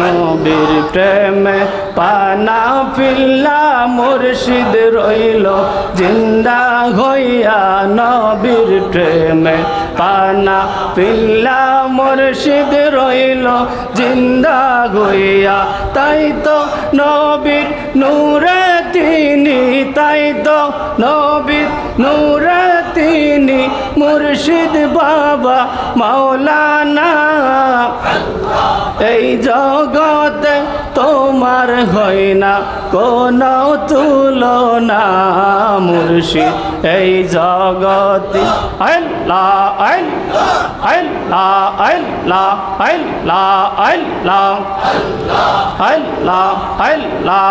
নবীর প্রেমে পানা ফিল্লা মুর্শিদ রইল জিন্দা হইয়া নবীর প্রেমে পানা ফিল্লা মুর্শিদ রইল জিন্দা হইয়া তাই তো নবীর নূরে তিনি তাই তো নবীর নূরে তিনি মুর্শিদ বাবা মাওলানা এই জগতে তোমার হয় না কোনো তুলনা মুর্শিদ এই জগতে আল্লাহ আল্লাহ আল্লাহ আল্লাহ আল্লাহ আল্লাহ আল্লাহ আল্লাহ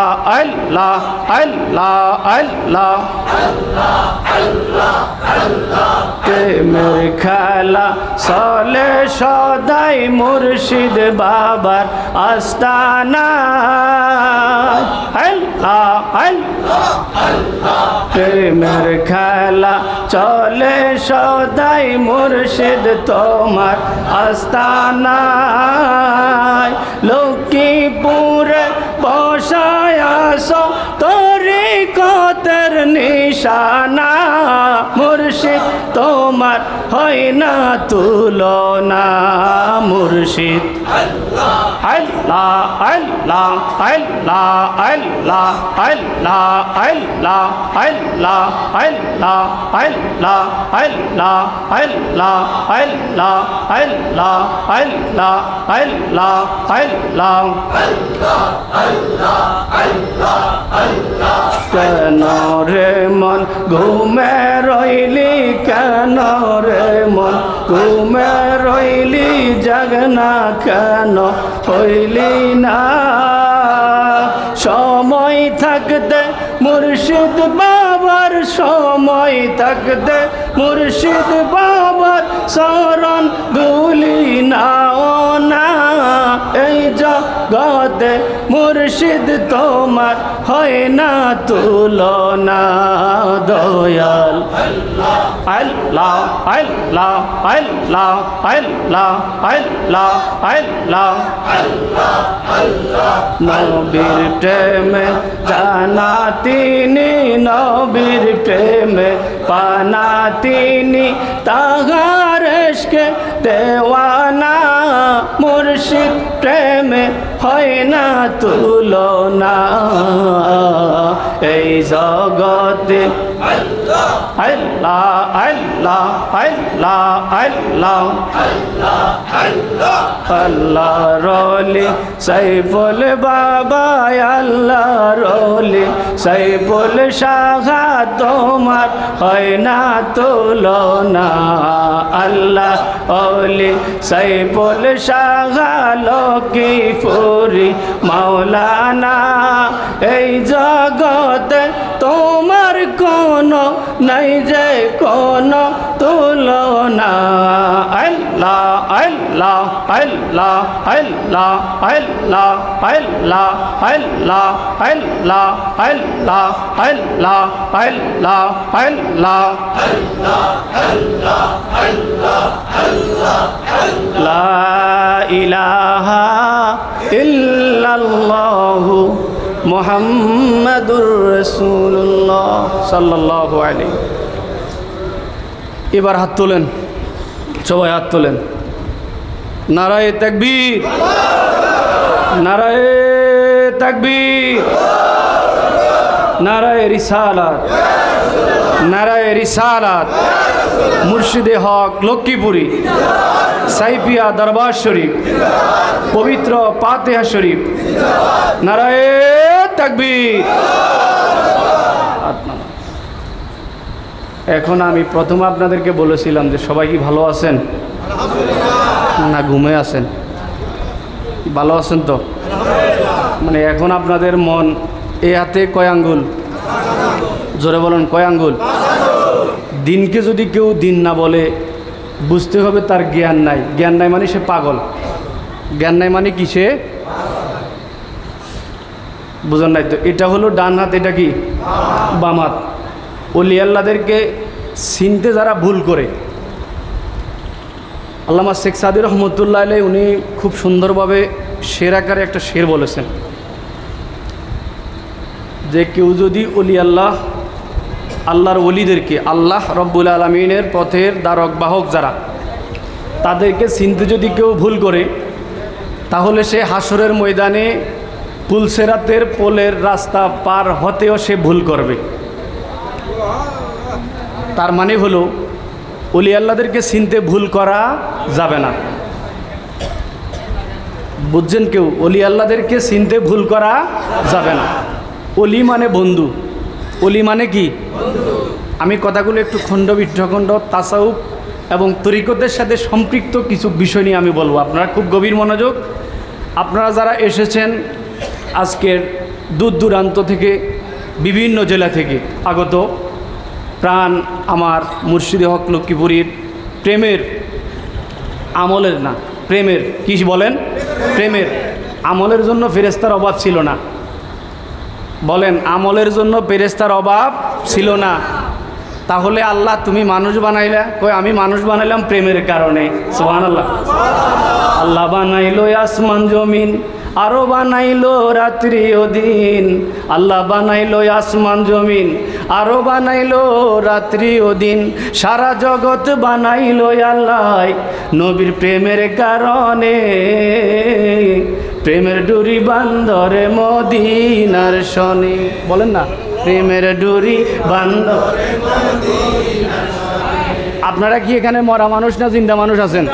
আল্লাহ আল্লাহ আল্লাহ প্রেমের খেলা চলে সদাই মুর্শিদ বাবার আস্তানা আল্লাহ আল্লাহ প্রেমের খেলা চলে সদাই মুর্শিদ তোমার আস্তানা লক্ষ্মীপুরে বসায় আসো তরিকতের নিশানা মুর্শিদ তোমার হয় না তুলনা মুর্শিদ আল্লাহ আল্লাহ আল্লাহ আল্লাহ আল্লাহ আল্লাহ আল্লাহ আল্লাহ আল্লাহ আল্লাহ আল্লাহ আল্লাহ আল্লাহ আল্লাহ আল্লাহ আল্লাহ আল্লাহ কেন রে মন ঘুমে রইলি কেন রে মন ঘুমে রইলি জাগনা কেন হইলি না সময় থাকতে মুর্শিদ বাবার সময় থাকতে মুর্শিদ বাবার শরণ ভুলি নাও না এই জগতে মুর্শিদ তোমার হয় না তুলনা দয়াল আল্লাহ আল্লাহ আল্লাহ আল্লাহ আল্লাহ আল্লাহ নবীর প্রেমে জানা তিনি নবীর প্রেমে পানা তিনি তাহার ইশকে দেওয়ানা মুর্শিদ প্রেমে হয় না তুলনা এই জগতে আল্লাহ আল্লাহ আল্লাহ আল্লাহ আল্লাহ আল্লাহ রলি সাইফুল বাবা আল্লাহ রলি সাইফুল শাহ তোমার হয় না তুলনা আল্লাহ ওলি সাইফুল শাহ লক্ষ্মীপুরি মাওলানা এই জগতে তোমার কোনো নাই যে কোনো তুলনা আল্লাহ আল্লাহ আল্লাহ আল্লাহ আল্লাহ আল্লাহ আল্লাহ আল্লাহ আল্লাহ আল্লাহ আল্লাহ আল্লাহ লা ইলাহা ইল্লাল্লাহু মুহাম্মাদুর রাসূলুল্লাহ সাল্লাল্লাহু আলাইহি। এবার হাত তোলেন, সবাই হাত তোলেন। নারায়ে তাকবীর, নারায়ে তাকবীর, নারায়ে রিসালাত, নারায়ে রিসালাত। মুর্শিদে হক লক্ষ্মীপুরী সাইফিয়া দরবার শরীফ পবিত্র ফাতিহা শরীফ। নারায়ে তাকবীর। এখন আমি প্রথম আপনাদেরকে বলেছিলাম যে সবাই কি ভালো আছেন না ঘুমে আছেন? ভালো আছেন তো? মানে এখন আপনাদের মন এই হাতে কয় আঙ্গুল? জোরে বলেন, কয় আঙ্গুল? দিনকে যদি কেউ দিন না বলে বুঝতে হবে তার জ্ঞান নাই। জ্ঞান নাই মানে সে পাগল। জ্ঞান নাই মানে কি? সে বুঝেন নাই তো? এটা হলো ডান হাত, এটা কি বাম হাত। ওলি আল্লাহদেরকে চিনতে যারা ভুল করে, আল্লামা শেখ সাদি রহমতুল্লাহ আলাইহি উনি খুব সুন্দরভাবে শের আকারে একটা শের বলেছেন যে কেউ যদি ওলি আল্লাহ, আল্লাহর ওলিদেরকে, আল্লাহ রব্বুল আলমিনের পথের দ্বারক বাহক যারা, তাদেরকে চিনতে যদি কেউ ভুল করে, তাহলে সে হাসরের ময়দানে পুলসেরাতের পোলের রাস্তা পার হতেও সে ভুল করবে। তার মানে হলো ওলি আল্লাহদেরকে চিনতে ভুল করা যাবে না। বুঝছেন কেউ? ওলি আল্লাহদেরকে চিনতে ভুল করা যাবে না। ওলি মানে বন্ধু, ওলি মানে কি? আমি কথাগুলো একটু খণ্ড বিখণ্ড তাসাউফ এবং তরিকতের সাথে সম্পৃক্ত কিছু বিষয় নিয়ে আমি বলবো, আপনারা খুব গভীর মনোযোগ। আপনারা যারা এসেছেন আজকের দূর দূরান্ত থেকে, বিভিন্ন জেলা থেকে আগত, প্রাণ আমার মুর্শিদে হক লক্ষ্মীপুরীর প্রেমের আমলের, না প্রেমের, কি বলেন, প্রেমের আমলের জন্য ফেরেশতার অভাব ছিল না। বলেন, আমলের জন্য ফেরেশতার অভাব ছিল না। তাহলে আল্লাহ তুমি মানুষ বানাইলা? কই আমি মানুষ বানাইলাম প্রেমের কারণে। সুবহানাল্লাহ। আল্লাহ বানাইলো আসমান জমিন, আরো বানাইলো রাত্রি ও দিন। আল্লাহ বানাইলো আসমান জমিন, আরো বানাইলো রাত্রি ও দিন। সারা জগৎ বানাইলো আল্লাহ নবীর প্রেমের কারণে। প্রেমের ডুরি বান্দরে মদিনার শনি। বলেন না, প্রেমের ডুরি বান্দরে মদিনার শনি। আপনারা কি এখানে মরা মানুষ না জিন্দা মানুষ আছেন?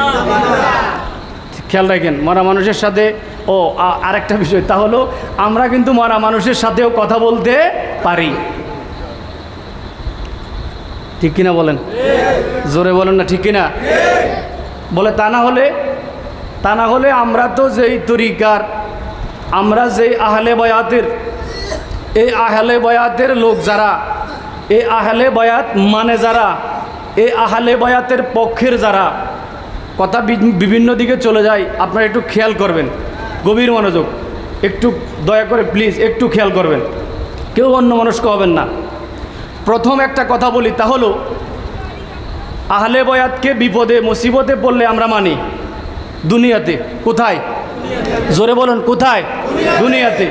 খেয়াল রাখেন, মরা মানুষের সাথে আরেকটা বিষয়, তা হলো আমরা কিন্তু মরা মানুষের সাথেও কথা বলতে পারি। ঠিক কিনা বলেন? জোরে বলেন না, ঠিক কিনা বলে? তা না হলে আমরা তো যেই তরিকার, আমরা যেই আহলে বয়াতের, এই আহলে বয়াতের লোক যারা, এই আহলে বয়াত মানে যারা, এই আহলে বয়াতের পক্ষের যারা, কথা বিভিন্ন দিকে চলে যায়। আপনারা একটু খেয়াল করবেন, গভীর মনোযোগ, একটু দয়া করে প্লিজ একটু খেয়াল করবেন, কেউ অন্যমনস্ক হবেন না। প্রথম একটা কথা বলি, তা হলো আহলে বয়াতকে বিপদে মুসিবতে পড়লে আমরা মানি দুনিয়াতে। কোথায়? জোরে বলুন, কোথায়? দুনিয়াতে।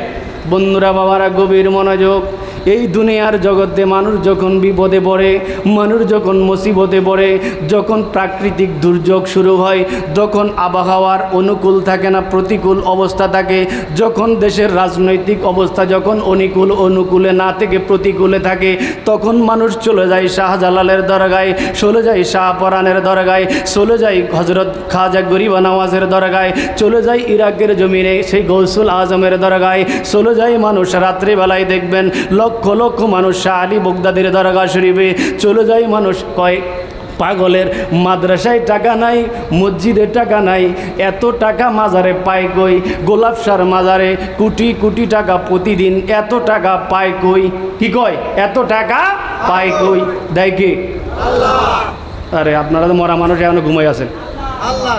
বন্ধুরা, বাবারা, গভীর মনোযোগ। এই দুনিয়ার জগতে মানুষ যখন বিপদে পড়ে, মানুষ যখন মুসিবতে পড়ে, যখন প্রাকৃতিক দুর্যোগ শুরু হয়, যখন আবহাওয়ার অনুকূল থাকে না, প্রতিকূল অবস্থা থাকে, যখন দেশের রাজনৈতিক অবস্থা যখন অনুকূলে না থেকে প্রতিকূলে থাকে, তখন মানুষ চলে যায় শাহজালালের দরগায়, চলে যায় শাহপরানের দরগায়, চলে যায় হজরত খাজা গরিব নওয়াজের দরগায়, চলে যায় ইরাকের জমিনে সেই গৌসুল আজমের দরগায়, চলে যায় মানুষ রাত্রিবেলায় দেখবেন লক্ষ লক্ষ মানুষ শাহ আলী বগদাদের দরগা শরীফে চলে যায় মানুষ। কয় পাগলের মাদ্রাসায় টাকা নাই, মসজিদে টাকা নাই, এত টাকা মাজারে পায় কই? গোলাপ শাহর মাজারে কোটি কোটি টাকা প্রতিদিন, এত টাকা পায় কই? কি কয়? এত টাকা পায় কই? দেয় কে? আল্লাহ। আরে আপনারা তো মরা মানুষ এখনো ঘুমাই আছেন। আল্লাহ।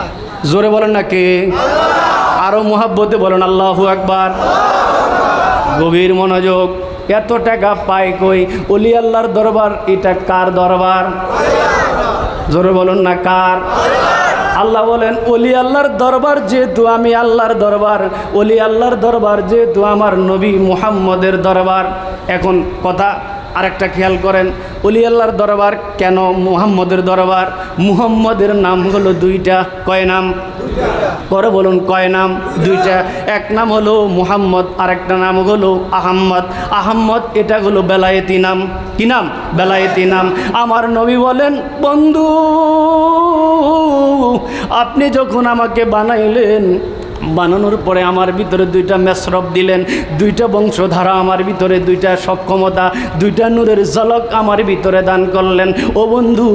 জোরে বলেন না, কে? আল্লাহ। আরো মুহাব্বতে বলেন আল্লাহু আকবার। গভীর মনোযোগ। এত টাকা পায় কই? ওলি আল্লাহর দরবার। এটা কার দরবার? জোরে বলুন না, কার? আল্লাহ বলেন ওলি আল্লাহর দরবার যেহেতু আমি আল্লাহর দরবার, ওলি আল্লাহর দরবার যেহেতু আমার নবী মুহাম্মদের দরবার। এখন কথা আরেকটা খেয়াল করেন, ওলি আল্লাহর দরবার কেন মুহাম্মদের দরবার? মুহাম্মদের নাম হলো দুইটা। কয় নাম? করে বলুন, কয় নাম? দুইটা। এক নাম হলো মুহাম্মদ, আরেকটা নাম হলো আহম্মদ। আহম্মদ এটা হলো বেলায়েতি নাম। কি নাম? বেলায়েতি নাম। আমার নবী বলেন, বন্ধু আপনি যখন আমাকে বানাইলেন, বানানোর পরে আমার ভিতরে দুইটা মেসরব দিলেন, দুইটা বংশধারা আমার ভিতরে, দুইটা সক্ষমতা, দুইটা নূরের ঝলক আমার ভিতরে দান করলেন। ও বন্ধু,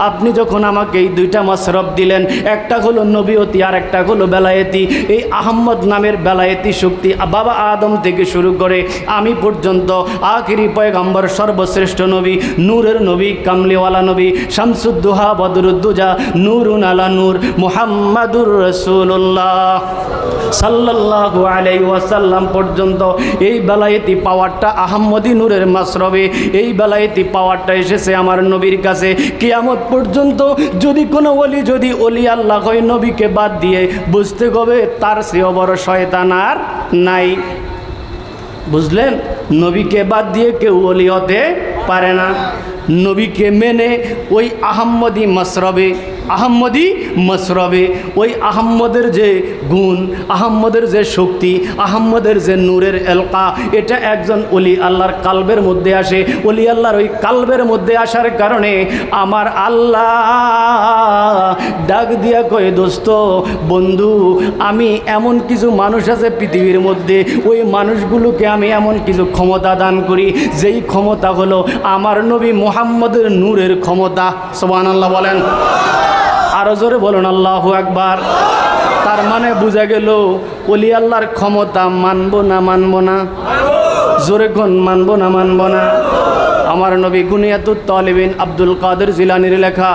আপনি যখন আমাকে এই দুইটা মেসরব দিলেন, একটা হলো নবীয়তি আর একটা হলো বেলায়েতি, এই আহম্মদ নামের বেলায়েতি শক্তি বাবা আদম থেকে শুরু করে আমি পর্যন্ত আখিরি পয়গম্বর, সর্বশ্রেষ্ঠ নবী, নূরের নবী, কামলিওয়ালা নবী, শামসুদ্দোহা, বদরুদ্দুজা, নূরুন আলা নূর, মুহাম্মাদুর রাসূলুল্লাহ। সাল্লাল্লাহু আলাইহি ওয়াসাল্লাম পর্যন্ত এই বেলায়েতি পাওয়ারটা আহমদি নূরের মাসরবে, এই বেলায়েতি পাওয়ারটা এসেছে আমার নবীর কাছে। কিয়ামত পর্যন্ত যদি কোনো ওলি যদি ওলি আল্লাহ হয়, নবীকে বাদ দিয়ে বুঝতে হবে তার চেয়েও বড় শয়তান আর নাই। বুঝলেন? নবীকে বাদ দিয়ে কেউ ওলি হতে পারে না। নবীকে মেনে ওই আহম্মদি মসরবে ওই আহম্মদের যে গুণ, আহম্মদের যে শক্তি, আহম্মদের যে নূরের এলকা, এটা একজন ওলি আল্লাহর কালবের মধ্যে আসে। ওলি আল্লাহর ওই কালবের মধ্যে আসার কারণে আমার আল্লাহ ডাক দিয়া কয়ে, দোস্ত বন্ধু, আমি এমন কিছু মানুষ আছে পৃথিবীর মধ্যে, ওই মানুষগুলোকে আমি এমন কিছু ক্ষমতা দান করি, যেই ক্ষমতা হলো আমার নবী মুহাম্মদের নূরের ক্ষমতা। সুবহানাল্লাহ বলেন, আরো জোরে বলুন আল্লাহু আকবার। তার মানে বোঝা গেল ওলি আল্লাহর ক্ষমতা মানবো না? জোরে কোন মানবো না? আমার নবী গুনিয়াতুত তালিবিন আব্দুল কাদের জিলানির লেখা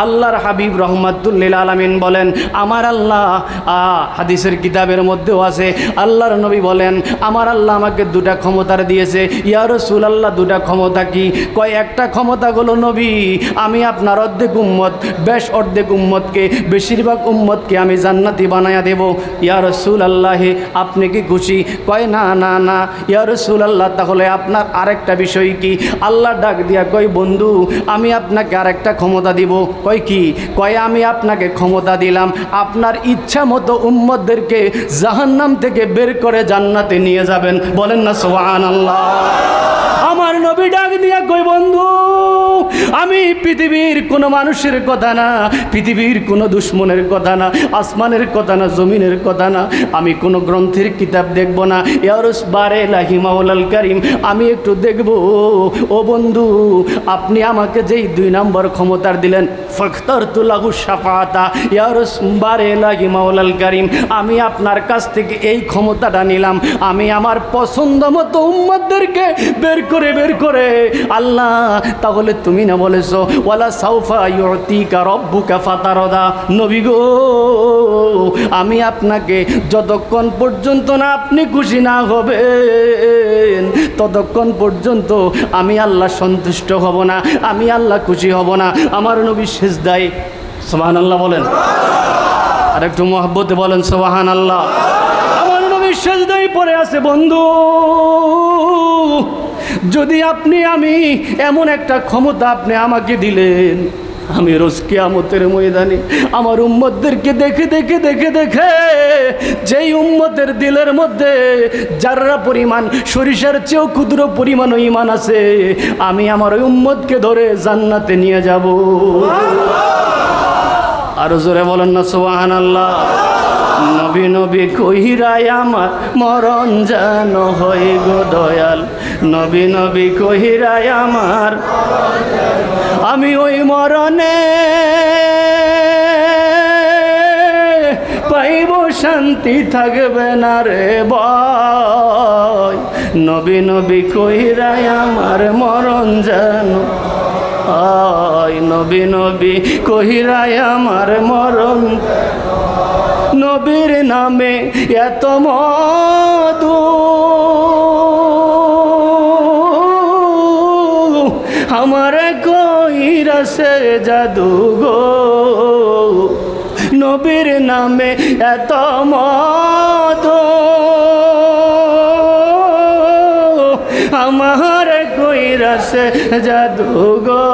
আল্লাহর হাবিব রাহমাতুল লিল আলামিন বলেন, আমার আল্লাহ হাদিসের কিতাবের মধ্যেও আছে, আল্লাহর নবী বলেন, আমার আল্লাহ আমাকে দুটা ক্ষমতার দিয়েছে। ইয়া রাসূলুল্লাহ, দুটা ক্ষমতা কি? কয়, একটা ক্ষমতা হলো নবী, আমি আপনার অর্ধেক উম্মত, অর্ধেক উম্মতকে, বেশিরভাগ উম্মতকে আমি জান্নাতি বানায়া দেব। ইয়া রাসূলুল্লাহ, আপনি কি খুশি? কয়, না ইয়া রাসূলুল্লাহ, তাহলে আপনার আরেকটা বিষয় কি? আল্লাহ ডাক দিয়া কয়, বন্ধু, আমি আপনাকে আরেকটা ক্ষমতা দিব। কয় কি? কয়, আমি আপনাকে ক্ষমতা দিলাম, আপনার ইচ্ছা মতো উম্মতদেরকে জাহান্নাম থেকে বের করে জান্নাতে নিয়ে যাবেন। বলেন না সুবহানাল্লাহ। আমার নবী ডাক দিয়া কই, বন্ধু, আমি পৃথিবীর কোনো মানুষের কথা না, পৃথিবীর কোনো দুশ্মনের কথা না, আসমানের কথা না, জমিনের কথা না, আমি কোনো গ্রন্থের কিতাব দেখব না। ইয়ারস বারে লাহি মাওলাল কারিম, আমি একটু দেখব, ও বন্ধু, আপনি আমাকে যেই 2 নম্বর ক্ষমতার দিলেন, ফাখতারতু লাহু শাফাআতা, ইয়ারস বারে লাহি মাওলাল কারিম, আমি আপনার কাছ থেকে এই ক্ষমতাটা নিলাম, আমি আমার পছন্দ মতো উম্মতদেরকে বের করে আল্লাহ, তাহলে তুমি না বলেছো ওয়ালা সাউফা ইউতিকা রাব্বুকা ফাতারদা, নবী গো, আমি আপনাকে যতক্ষণ পর্যন্ত না আপনি খুশি না হবেন, ততক্ষণ পর্যন্ত আমি আল্লাহ সন্তুষ্ট হব না, আমি আল্লাহ খুশি হব না। আমার নবী সিজদায়, সুবহানাল্লাহ বলেন, আর একটু মহব্বতে বলেন সুবহানাল্লাহ। আমার নবী সিজদায় পড়ে আছে। বন্ধু, যদি আমি এমন একটা ক্ষমতা আপনি আমাকে দিলেন, আমি রোজ কিয়ামতের ময়দানে আমার উম্মতদেরকে দেখে যেই উম্মতের দিলের মধ্যে যাররা পরিমাণ সরিষার চেয়েও ক্ষুদ্র পরিমাণ ঈমান আছে, আমি আমার ওই উম্মতকে ধরে জান্নাতে নিয়ে যাব। আরো জোরে বলেন না সুবহানাল্লাহ। নবী নবী কহিরায় আমার মরণ যেন হয় গো দয়াল, নবী নবী কহিরায় আমার, আমি ওই মরণে পাইব শান্তি, থাকবে না রে ভয়, নবী নবী কহিরায় আমার মরণ যেন হয়, নবী নবী কহিরায় আমার মরণ, নবীর নামে এত মধু, আমার কইরাছে জাদু গো, নবীর নামে এত মধু, আমার কইরাছে জাদু গো,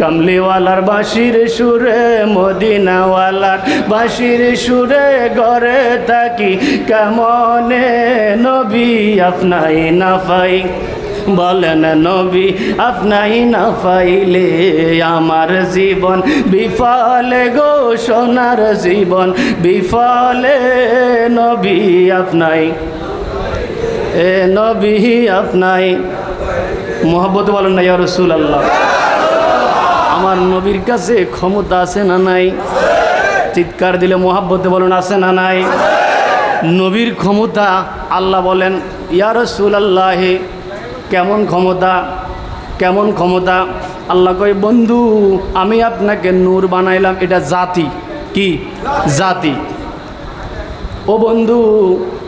কামলিওয়ালার বাঁশির সুরে, মদিনাওয়ালার বাঁশির সুরে ঘরে থাকি কেমনে, নবী আপনাই না পাই, বলেন নবী আপনাই না পাইলে আমার জীবন বিফলে গো, সোনার জীবন বিফলে, নবী আপনাই, এ নবী আপনাই, মোহাব্বত বলেন না ইয়া রাসূলুল্লাহ। আমার নবীর কাছে ক্ষমতা আছে না নাই? চিৎকার দিলে মোহাব্বতে বলেন আছে না নাই? নবীর ক্ষমতা, আল্লাহ বলেন ইয়া রাসূলুল্লাহ, কেমন ক্ষমতা? আল্লাহ কয়, বন্ধু, আমি আপনাকে নূর বানাইলাম, এটা জাতি, কি জাতি, ও বন্ধু,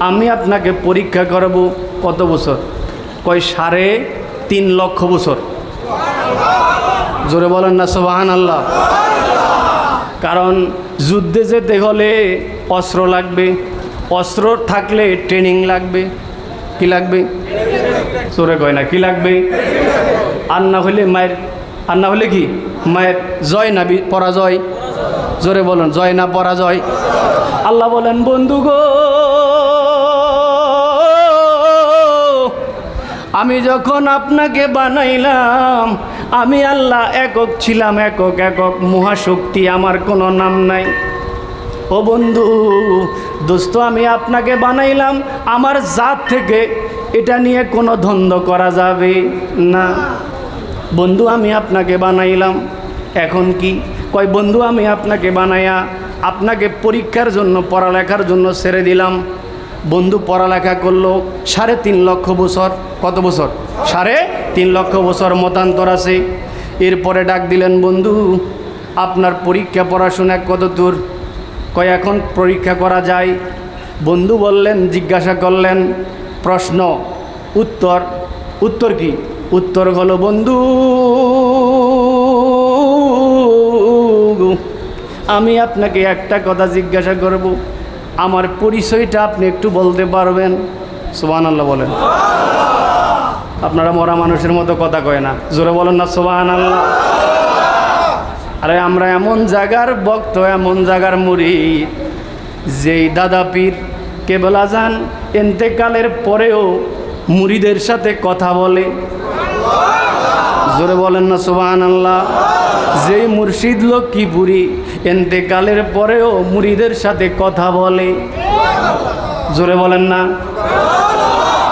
আমি আপনাকে পরীক্ষা করব কত বছর? কয় 3.5 লক্ষ বছর। জোরে বলেন না সুবহানাল্লাহ। কারণ যুদ্ধে যেতে হলে অস্ত্র লাগবে, অস্ত্র থাকলে ট্রেনিং লাগবে। কি লাগবে? জোরে কয় না, কি লাগবে? আর না হলে মায়ের, আর না হলে কি মায়ের? জয় না পরাজয়? জোরে বলেন, জয় না পরাজয়? আল্লাহ বলেন, বন্ধু গো, আমি যখন আপনাকে বানাইলাম, আমি আল্লাহ একক ছিলাম, একক একক মহাশক্তি, আমার কোনো নাম নাই। ও বন্ধু দোস্ত, আমি আপনাকে বানাইলাম আমার জাত থেকে, এটা নিয়ে কোনো দ্বন্দ্ব করা যাবে না। বন্ধু আমি আপনাকে বানাইলাম, এখন কি? কয় বন্ধু আমি আপনাকে বানাইয়া আপনাকে পরীক্ষার জন্য, পড়ালেখার জন্য ছেড়ে দিলাম। বন্ধু পড়ালেখা করলো 3.5 লক্ষ বছর। কত বছর? 3.5 লক্ষ বছর মতান্তর আছে। এরপরে ডাক দিলেন, বন্ধু আপনার পরীক্ষা পড়াশোনা কত দূর? কয় এখন পরীক্ষা করা যায়। বন্ধু বললেন, জিজ্ঞাসা করলেন, প্রশ্ন উত্তর, উত্তর কি? উত্তর হলো, বন্ধু আমি আপনাকে একটা কথা জিজ্ঞাসা করব, আমার পরিচয়টা আপনি একটু বলতে পারবেন? সুবহানাল্লাহ বলেন। আপনারা মরা মানুষের মতো কথা কয় না, জোরে বলেন না সুবহানাল্লাহ। আরে আমরা এমন জায়গার ভক্ত, এমন জায়গার মুরিদ, যেই দাদা পীর কেবল আজান ইন্তেকালের পরেও মুরিদের সাথে কথা বলে। জোরে বলেন না সুবহানাল্লাহ। যেই মুর্শিদ লক্ষ্মীপুরী ইন্তেকালের পরেও মুরিদের সাথে কথা বলে। জোরে বলেন না।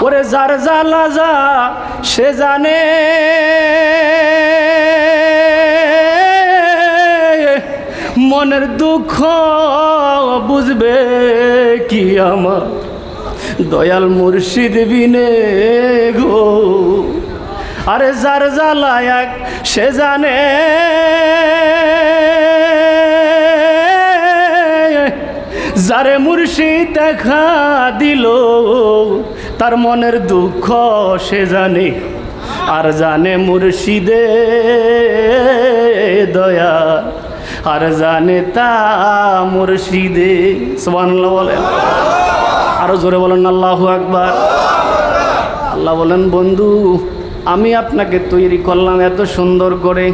ওরে যার জ্বালা যা সে জানে, মনের দুঃখ বুঝবে কি আমার দয়াল মুর্শিদ বিনে গো। আরে যার জ্বালা এক সে জানে, যারে মুর্শিদ দেখা দিল তার মনের দুঃখ সে জানে, আর জানে মুর্শিদে দয়া, আর জানে তা মুর্শিদে। সুবহানাল্লাহ বলেন। আরো জোরে বলেন আল্লাহু আকবার। আল্লাহ বলেন, বন্ধু আমি আপনাকে তৈরি করলাম এত সুন্দর করে,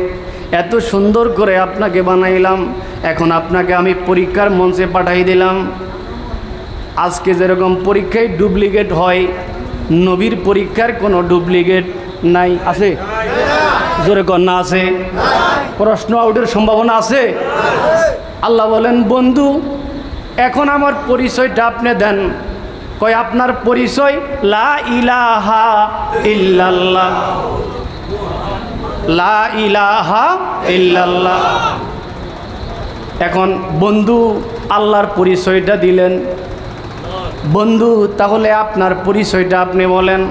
এত সুন্দর করে আপনাকে বানাইলাম, এখন আপনাকে আমি পরীক্ষার মঞ্চে পাঠাই দিলাম। আজকে যেরকম পরীক্ষায় ডুপ্লিকেট হয়, নবীর পরীক্ষার কোনো ডুপ্লিকেট নাই। আছে? জোরে কর না আছে? প্রশ্ন আউটের সম্ভাবনা আছে? আল্লাহ বলেন, বন্ধু এখন আমার পরিচয়টা আপনি দেন। কয় আপনার পরিচয় লা ইলাহা ইল্লাল্লাহ, লা ইলাহা ইল্লাল্লাহ। এখন বন্ধু আল্লাহর পরিচয়টা দিলেন। বন্ধু তাহলে আপনার পরিচয়টা আপনি বলেন।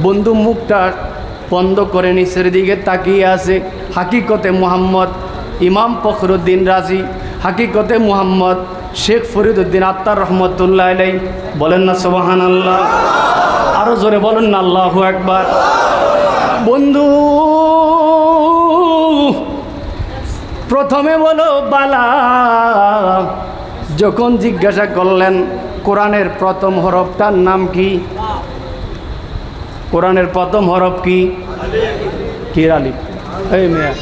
বন্ধু মুখটা বন্ধ করে নিচের দিকে তাকিয়ে আছে। হাকিকতে মুহাম্মদ ইমাম ফখরুদ্দিন রাজি, হাকিকতে মুহাম্মদ শেখ ফরিদউদ্দিন আত্মার রহমতুল্লাহ আলাইহি। বলেন না সুবহানাল্লাহ। আরো জোরে বলেন না আল্লাহু আকবার। বন্ধু প্রথমে বলো বালা। যখন জিজ্ঞাসা করলেন কোরআনের প্রথম হরফটার নাম কি? কোরআনের প্রথম হরফ কি? কি আলিফ? এই মেয়া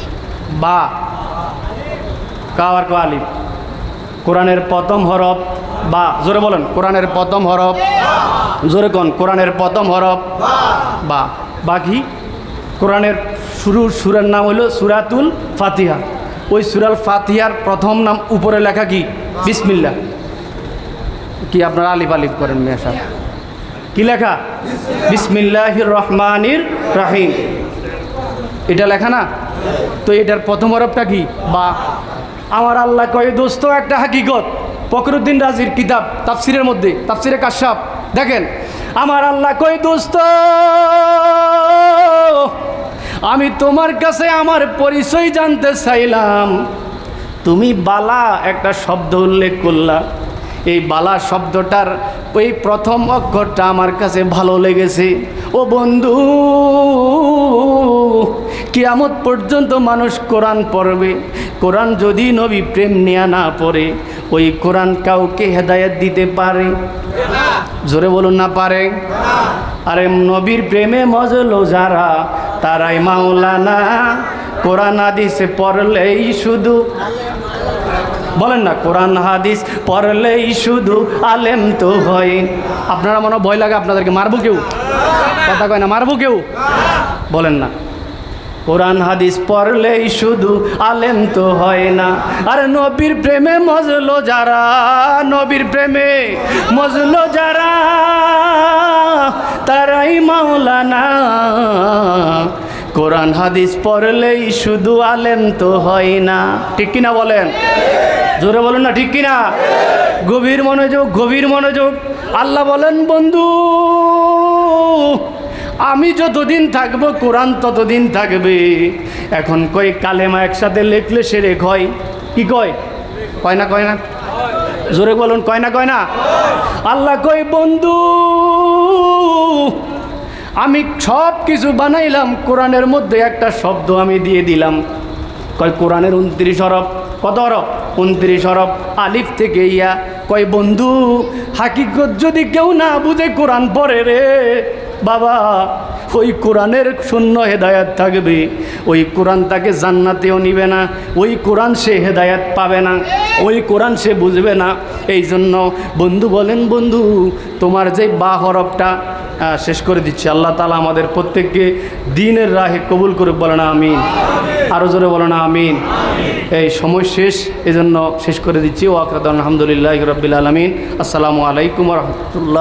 বা কাওয়ার কা আলিফ। কোরআনের প্রথম হরফ বা। জোরে বলেন কোরআনের প্রথম হরফ। জোরে কোন কোরআনের প্রথম হরফ বা। বাকি কোরআনের সূরার নাম হলো সূরাতুল ফাতিহা। ওই সূরাল ফাতিহার প্রথম নাম উপরে লেখা কি? বিসমিল্লাহ। কি আপনারা আলিফ আলিফ করেন মেয়া সাহেব? কি লেখা? বিসমিল্লাহির রহমানির রহিম। এটা লেখা না? তো এটার প্রথম হরফটা কি? বা। আমার আল্লাহ কয় দোস্ত একটা হাকিকত, ফখরুদ্দিন রাজির কিতাব তাফসিরের মধ্যে, তাফসিরে কাশাফ দেখেন, আমার আল্লাহ কয় দোস্ত আমি তোমার কাছে আমার পরিচয় জানতে চাইলাম। তুমি বালা একটা শব্দ উল্লেখ করলা, এই বালা শব্দটার ওই প্রথম অক্ষরটা আমার কাছে ভালো লেগেছে। ও বন্ধু, কিয়ামত পর্যন্ত মানুষ কোরআন পড়বে, কোরআন যদি নবী প্রেম নিয়ে না পড়ে, ওই কোরআন কাউকে হেদায়েত দিতে পারে? জোরে বলুন না পারে? আরে নবীর প্রেমে মজলো যারা তারাই মাওলানা, কোরআন হাদিস পড়লেই শুধু, বলেন না, কোরআন হাদিস পড়লেই শুধু আলেম তো হয়। আপনারা মনে ভয় লাগে আপনাদেরকে মারবো কেউ? কথা কয় না, মারবো কেউ? বলেন না, কোরআন হাদিস পড়লেই শুধু আলেম তো হয় না। আরে নবীর প্রেমে মজলো যারা, নবীর প্রেমে মজলো যারা তারাই মাওলানা, কোরআন হাদিস পড়লেই শুধু আলেম তো হয় না। ঠিক কিনা বলেন? জোরে বলুন না, ঠিক কিনা? গভীর মনোযোগ, গভীর মনোযোগ। আল্লাহ বলেন, বন্ধু আমি যতদিন থাকবো কোরআন ততদিন থাকবে। এখন কয় কালেমা একসাথে লিখলে সেরে হয়, কি কয়? কয় না, কয় না? জোরে বলুন, কয় না, কয় না? আল্লাহ কয়, বন্ধু আমি সব কিছু বানাইলাম, কোরআনের মধ্যে একটা শব্দ আমি দিয়ে দিলাম। কয় কোরআনের 29 হরফ। কত হরফ? 29 হরফ, আলিফ থেকে ইয়া। কয় বন্ধু হাকিকত যদি কেউ না বুঝে কোরআন পড়ে রে বাবা, ওই কোরআনের শূন্য হেদায়াত থাকবে, ওই কোরআন তাকে জান্নাতেও নিবে না, ওই কোরআন সে হেদায়াত পাবে না, ওই কোরআন সে বুঝবে না। এই জন্য বন্ধু বলেন, বন্ধু তোমার যে বা হরফটা শেষ করে দিচ্ছি। আল্লাহ তাআলা আমাদের প্রত্যেককে দ্বীনের রাহে কবুল করে, বলে না আমিন? আরও জোরে বলে না আমিন? এই সময় শেষ, এজন্য শেষ করে দিচ্ছি। ওয়া আখিরু দাওয়ানা আলহামদুলিল্লাহি রাব্বিল আলামিন। আসসালামু আলাইকুম ওয়া রাহমাতুল্লাহ।